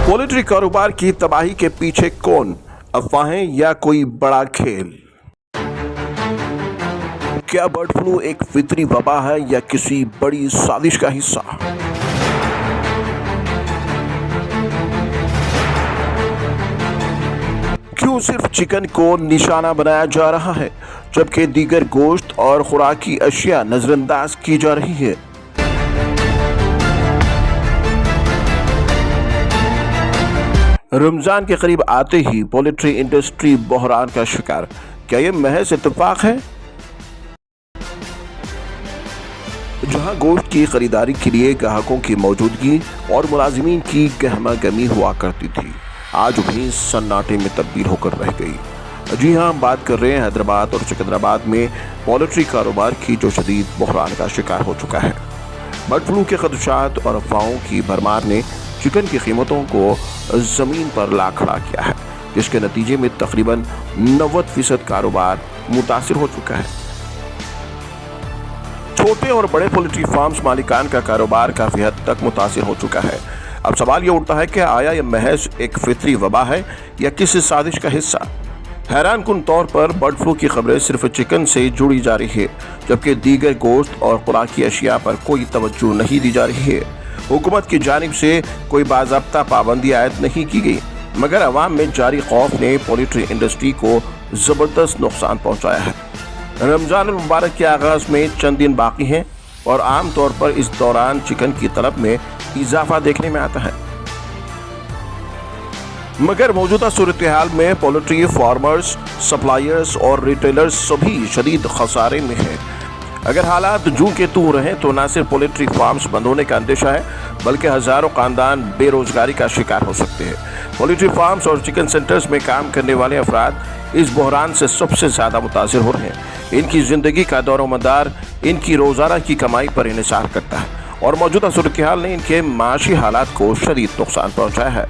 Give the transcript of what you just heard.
Poultry कारोबार की तबाही के पीछे कौन? अफवाहें या कोई बड़ा खेल? क्या बर्ड फ्लू एक फितरी वबा है या किसी बड़ी साजिश का हिस्सा? क्यों सिर्फ चिकन को निशाना बनाया जा रहा है जबकि दीगर गोश्त और खुराकी अशिया नजरअंदाज की जा रही है? रमजान के करीब आते ही पोल्ट्री इंडस्ट्री बहरान का शिकार। क्या ये महज इत्तेफाक है? जहां गोश्त की खरीदारी के लिए ग्राहकों की मौजूदगी और मुलाजिमीन की गहमा गहमी हुआ करती थी, आज वहीं सन्नाटे में तब्दील होकर रह गई। जी हां, हम बात कर रहे हैं हैदराबाद और सिकंदराबाद में पोल्ट्री कारोबार की जो शदीद बहरान का शिकार हो चुका है। बर्ड फ्लू के खदशात और अफवाहों की भरमार ने चिकन की कीमतों को ज़मीन पर ला खड़ा किया है, जिसके नतीजे में तकरीबन 90% कारोबार मुतासिर हो चुका है। छोटे और बड़े पोल्ट्री फार्म्स मालिकान का कारोबार काफ़ी हद तक मुतासिर हो चुका है। अब सवाल ये उठता है कि आया यह महज एक फितरी वबा है या किसी साजिश का हिस्सा? हैरान कुन तौर पर बर्ड फ्लू की खबरें सिर्फ चिकन से जुड़ी जा रही है, जबकि दीगर गोश्त और खुराकी अशिया पर कोई तवज्जो नहीं दी जा रही है। हुकूमत की जानिब से कोई बाज़ाब्ता पाबंदी आयद नहीं की गई, मगर अवाम में जारी खौफ ने पोल्ट्री इंडस्ट्री को ज़बरदस्त नुकसान पहुँचाया है। रमज़ान मुबारक के आगाज़ में चंद दिन बाकी हैं और आम तौर पर इस दौरान चिकन की तलब में इजाफा देखने में आता है, मगर मौजूदा सूरत हाल में पोल्ट्री फार्मर्स, सप्लायर्स और रिटेलर्स सभी शदीद खसारे में हैं। अगर हालात जूं के तूं रहें तो न सिर्फ पोल्ट्री फार्म्स बंद होने का अंदेशा है, बल्कि हज़ारों खानदान बेरोजगारी का शिकार हो सकते हैं। पोल्ट्री फार्म्स और चिकन सेंटर्स में काम करने वाले अफराद इस बहरान से सबसे ज़्यादा मुतासिर हो रहे हैं। इनकी ज़िंदगी का दौरोमदार इनकी रोज़ाना की कमाई पर इन्हिसार करता है और मौजूदा सूरत हाल ने इनके माशी हालात को शदीद नुकसान पहुँचाया है।